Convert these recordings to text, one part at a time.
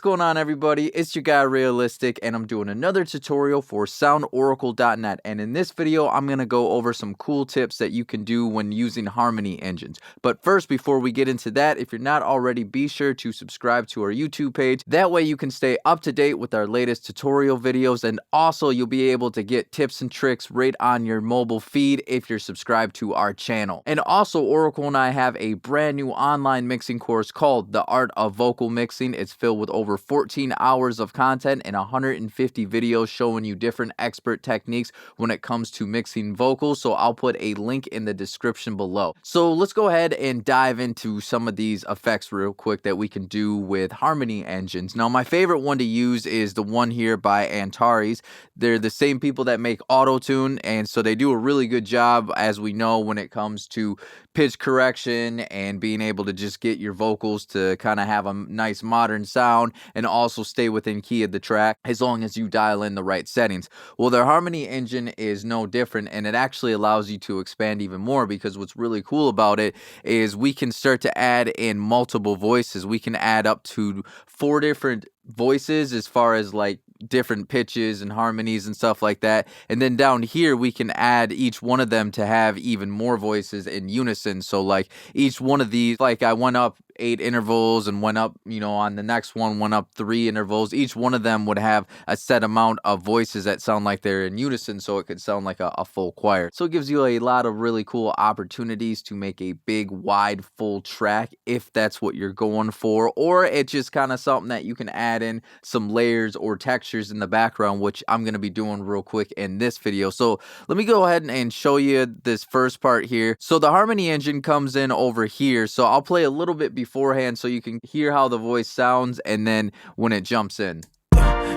going on, everybody? It's your guy Realistic, and I'm doing another tutorial for SoundOracle.net. And in this video, I'm going to go over some cool tips that you can do when using harmony engines. But first, before we get into that, if you're not already, be sure to subscribe to our YouTube page. That way you can stay up to date with our latest tutorial videos, and also you'll be able to get tips and tricks right on your mobile feed if you're subscribed to our channel. And also, Oracle and I have a brand new online mixing course called The Art of Vocal Mixing. It's filled with over 14 hours of content and 150 videos showing you different expert techniques when it comes to mixing vocals. So I'll put a link in the description below. So let's go ahead and dive into some of these effects real quick that we can do with harmony engines. Now, my favorite one to use is the one here by Antares. They're the same people that make AutoTune, and so they do a really good job, as we know, when it comes to pitch correction and being able to just get your vocals to kind of have a nice modern sound and also stay within key of the track as long as you dial in the right settings. Well, their harmony engine is no different, and it actually allows you to expand even more, because what's really cool about it is we can start to add in multiple voices. We can add up to 4 different voices as far as like different pitches and harmonies and stuff like that. And then down here we can add each one of them to have even more voices in unison. So like each one of these, like I went up 8 intervals and went up, on the next one went up 3 intervals. Each one of them would have a set amount of voices that sound like they're in unison, so it could sound like a full choir. So it gives you a lot of really cool opportunities to make a big, wide, full track if that's what you're going for, or it's just kind of something that you can add in some layers or textures in the background, which I'm going to be doing real quick in this video. So let me go ahead and show you this first part here. So the harmony engine comes in over here, so I'll play a little bit beforehand so you can hear how the voice sounds, and then when it jumps in.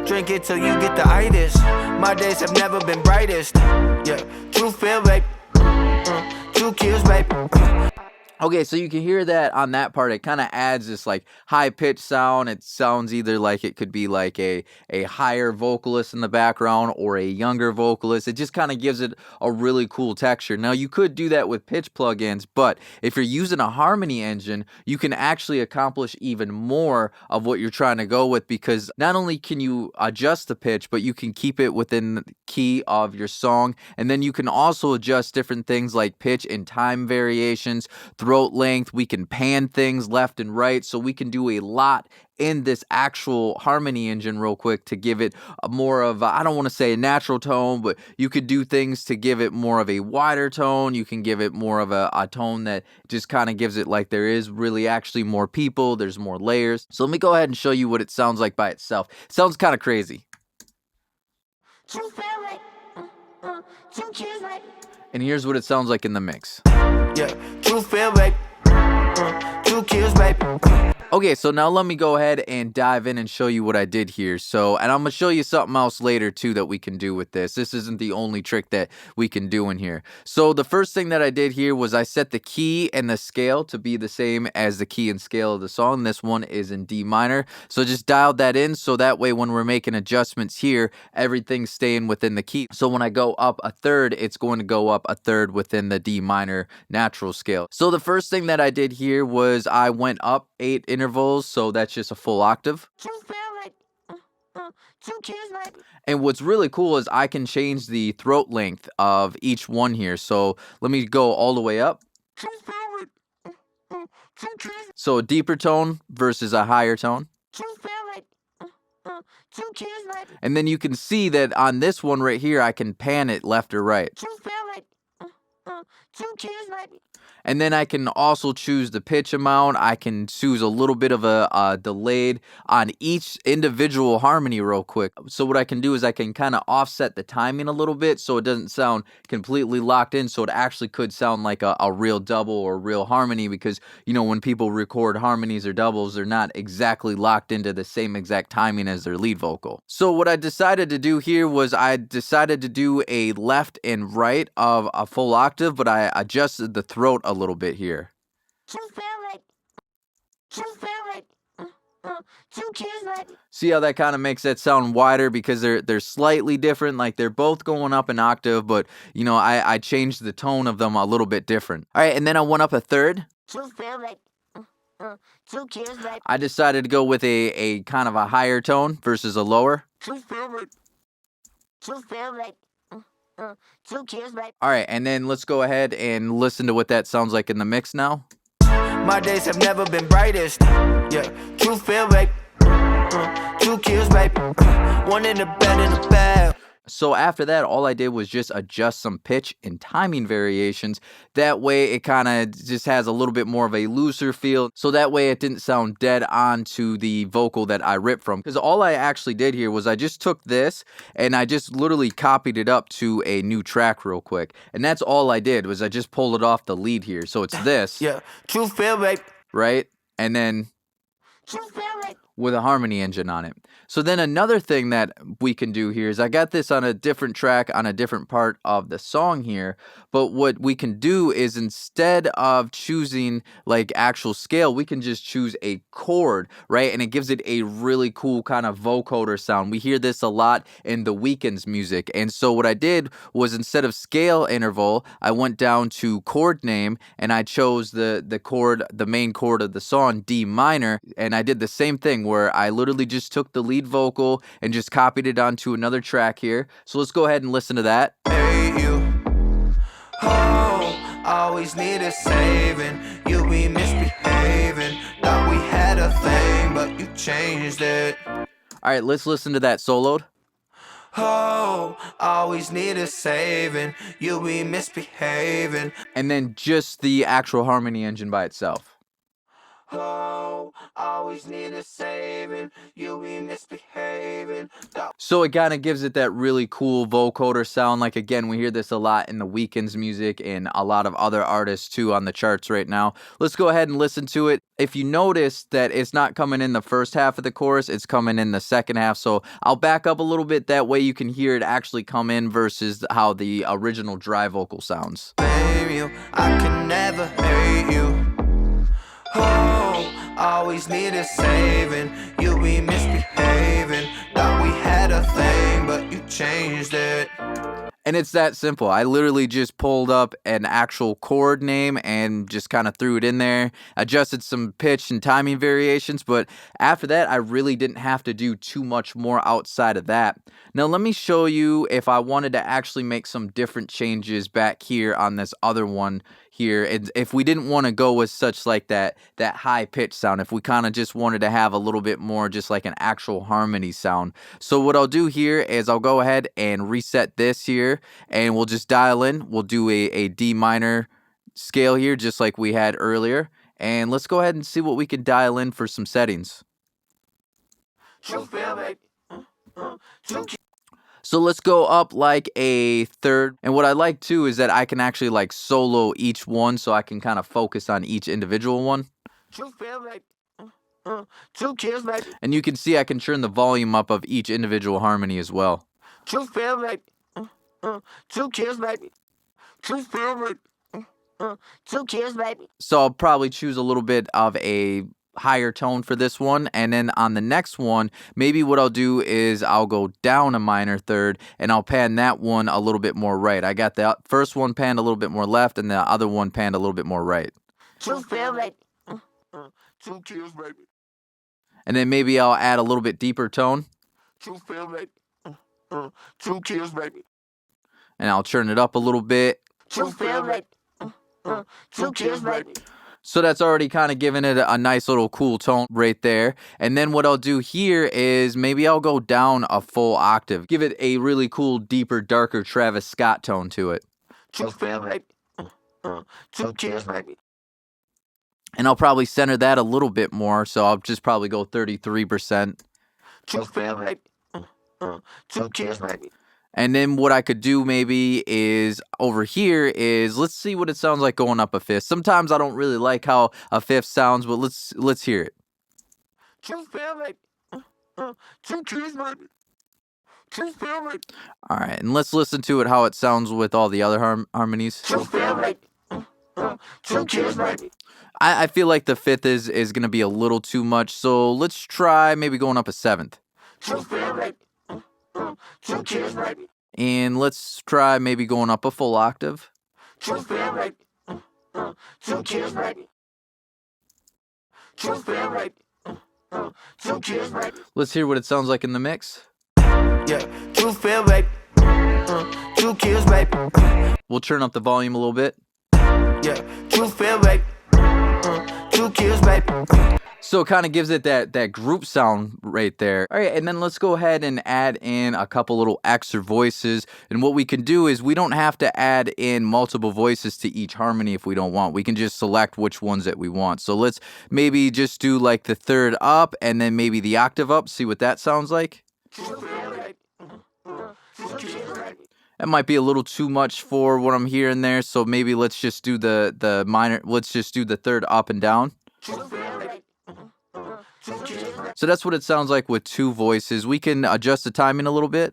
Drink it till you get the itis. My days have never been brightest. Yeah, true feel, babe. True kills, babe. Okay, so you can hear that on that part. It kind of adds this like high pitched sound. It sounds either like it could be like a higher vocalist in the background or a younger vocalist. It just kind of gives it a really cool texture. Now, you could do that with pitch plugins, but if you're using a harmony engine, you can actually accomplish even more of what you're trying to go with, because not only can you adjust the pitch, but you can keep it within the key of your song. And then you can also adjust different things like pitch and time variations, throat length. We can pan things left and right, so we can do a lot in this actual harmony engine real quick to give it a more of I don't want to say a natural tone, but you could do things to give it more of a wider tone. You can give it more of a tone that just kind of gives it like there is really actually more people, there's more layers. So let me go ahead and show you what it sounds like by itself. It sounds kind of crazy. And here's what it sounds like in the mix. Yeah, true feel, babe. True kills, babe. Okay, so now let me go ahead and dive in and show you what I did here. And I'm going to show you something else later too that we can do with this. This isn't the only trick that we can do in here. So the first thing that I did here was I set the key and the scale to be the same as the key and scale of the song. This one is in D minor. So just dialed that in, so that way when we're making adjustments here, everything's staying within the key. So when I go up a third, it's going to go up a third within the D minor natural scale. So the first thing that I did here was I went up 8 intervals, so that's just a full octave. And what's really cool is I can change the throat length of each one here. So let me go all the way up. So a deeper tone versus a higher tone. And then you can see that on this one right here, I can pan it left or right. And then I can also choose the pitch amount. I can choose a little bit of a delayed on each individual harmony real quick. So what I can do is I can kind of offset the timing a little bit so it doesn't sound completely locked in, so it actually could sound like a real double or real harmony, because, when people record harmonies or doubles, they're not exactly locked into the same exact timing as their lead vocal. So what I decided to do here was I decided to do a left and right of a full octave, but I adjusted the throat a little bit here. See how that kind of makes that sound wider, because they're slightly different, like they're both going up an octave, but I changed the tone of them a little bit different. All right, and then I went up a third. Two kills, baby. I decided to go with a kind of a higher tone versus a lower. Two kills, baby. Two kills, baby. Two kills, baby. All right, and then let's go ahead and listen to what that sounds like in the mix now. My days have never been brightest. Yeah, true feel, baby. Two kills, baby. One in the bed in the bed. So after that, all I did was just adjust some pitch and timing variations. That way it kind of just has a little bit more of a looser feel. So that way it didn't sound dead on to the vocal that I ripped from. Because all I actually did here was I just took this and I just literally copied it up to a new track real quick. And that's all I did was I just pulled it off the lead here. So it's this. Yeah, true feel, baby. Right? And then True feel, baby. with a harmony engine on it. So then another thing that we can do here is I got this on a different track on a different part of the song here, but what we can do is instead of choosing like actual scale, we can just choose a chord, right? And it gives it a really cool kind of vocoder sound. We hear this a lot in the Weeknd's music. And so what I did was instead of scale interval, I went down to chord name and I chose the chord, the main chord of the song, D minor, and I did the same thing where I literally just took the lead vocal and just copied it onto another track here. So let's go ahead and listen to that. Hey, you. Oh, always need a saving. You be misbehaving. Thought we had a thing, but you changed it. All right, let's listen to that soloed. Oh, always need a saving. You be misbehaving. And then just the actual harmony engine by itself. Oh, always need a saving. You be misbehaving. So it kind of gives it that really cool vocoder sound. Like, again, we hear this a lot in the Weeknd's music and a lot of other artists too on the charts right now. Let's go ahead and listen to it. If you notice that it's not coming in the first half of the chorus, it's coming in the second half. So I'll back up a little bit. That way you can hear it actually come in versus how the original dry vocal sounds. Blame you, I can never hate you. Oh, always need a saving. You be misbehaving. Thought we had a thing, but you changed it. And it's that simple. I literally just pulled up an actual chord name and just kind of threw it in there, adjusted some pitch and timing variations, but after that, I really didn't have to do too much more outside of that. Now, let me show you if I wanted to actually make some different changes back here on this other one here. And if we didn't want to go with such like that high pitch sound, if we kind of just wanted to have a little bit more just like an actual harmony sound. So what I'll do here is I'll go ahead and reset this here and we'll just dial in. We'll do a D minor scale here just like we had earlier. And let's go ahead and see what we can dial in for some settings. So let's go up like a third. And what I like too is that I can actually like solo each one so I can kind of focus on each individual one. And you can see I can turn the volume up of each individual harmony as well. So I'll probably choose a little bit of a higher tone for this one, and then on the next one maybe what I'll do is I'll go down a minor third and I'll pan that one a little bit more right. I got the first one panned a little bit more left and the other one panned a little bit more right. And then maybe I'll add a little bit deeper tone. And I'll turn it up a little bit. So that's already kind of giving it a nice little cool tone right there. And then what I'll do here is maybe I'll go down a full octave. Give it a really cool, deeper, darker Travis Scott tone to it. And I'll probably center that a little bit more. So I'll just probably go 33%. And then what I could do maybe is over here is let's see what it sounds like going up a fifth. Sometimes I don't really like how a fifth sounds, but let's hear it. All right, and let's listen to it how it sounds with all the other harmonies. I feel like the fifth is going to be a little too much, so let's try maybe going up a seventh. And let's try maybe going up a full octave. Truth feel right. 2 kills right. Let's hear what it sounds like in the mix. Yeah, truth feel right. 2 kills right. We'll turn up the volume a little bit. Yeah, truth feel right. 2 kills right. So it kind of gives it that group sound right there. All right, and then let's go ahead and add in a couple little extra voices. And what we can do is we don't have to add in multiple voices to each harmony if we don't want. We can just select which ones that we want. So let's maybe just do like the third up and then maybe the octave up. See what that sounds like. That might be a little too much for what I'm hearing there. So maybe let's just do the minor. Let's just do the third up and down. So that's what it sounds like with 2 voices. We can adjust the timing a little bit.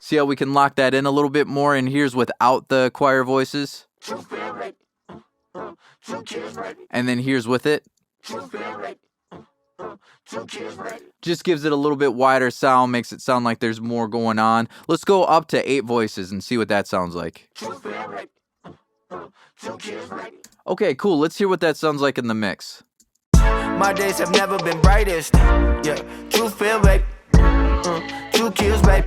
See how we can lock that in a little bit more, and here's without the choir voices. And then here's with it. Just gives it a little bit wider sound, makes it sound like there's more going on. Let's go up to 8 voices and see what that sounds like. Okay, cool. Let's hear what that sounds like in the mix. My days have never been brightest. Yeah, truth feel right. 2 kills right.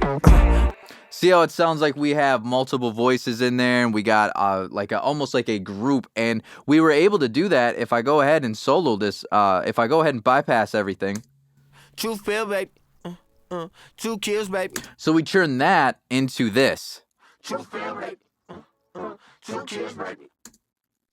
See how it sounds like we have multiple voices in there, and we got almost like a group, and we were able to do that if I go ahead and solo this, if I go ahead and bypass everything. Truth feel right. 2 kills right. So we turn that into this. Truth feel right. 2 kills right.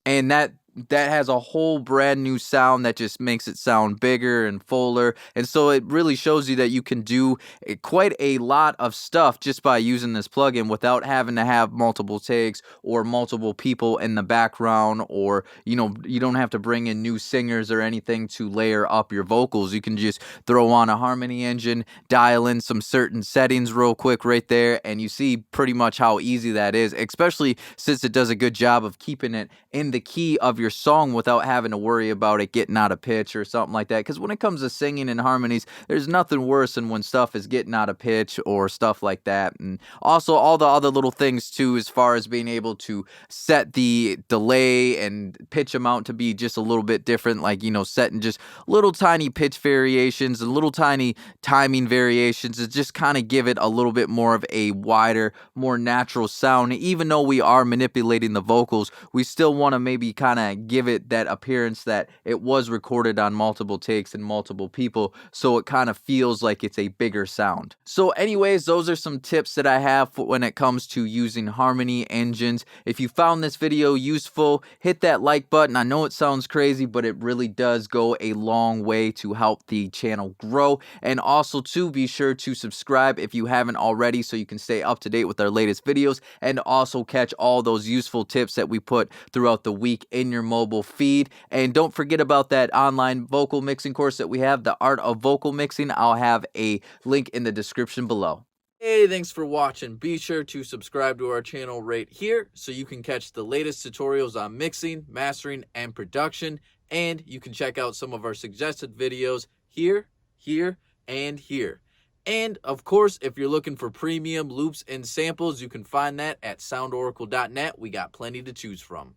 And that has a whole brand new sound that just makes it sound bigger and fuller. And so it really shows you that you can do quite a lot of stuff just by using this plugin without having to have multiple takes or multiple people in the background, or, you know, you don't have to bring in new singers or anything to layer up your vocals. You can just throw on a harmony engine, dial in some certain settings real quick right there, and you see pretty much how easy that is, especially since it does a good job of keeping it in the key of your song without having to worry about it getting out of pitch or something like that. Because when it comes to singing and harmonies, there's nothing worse than when stuff is getting out of pitch or stuff like that. And also all the other little things too, as far as being able to set the delay and pitch amount to be just a little bit different, like, you know, setting just little tiny pitch variations and little tiny timing variations to just kind of give it a little bit more of a wider, more natural sound. Even though we are manipulating the vocals, we still want to maybe kind of give it that appearance that it was recorded on multiple takes and multiple people, so it kind of feels like it's a bigger sound. So anyways, those are some tips that I have for when it comes to using harmony engines. If you found this video useful, hit that like button. I know it sounds crazy, but it really does go a long way to help the channel grow. And also to be sure to subscribe if you haven't already, so you can stay up to date with our latest videos and also catch all those useful tips that we put throughout the week in your mobile feed. And don't forget about that online vocal mixing course that we have, the Art of Vocal Mixing. I'll have a link in the description below. Hey, thanks for watching. Be sure to subscribe to our channel right here so you can catch the latest tutorials on mixing, mastering, and production. And you can check out some of our suggested videos here, here, and here. And of course, if you're looking for premium loops and samples, you can find that at SoundOracle.net. We got plenty to choose from.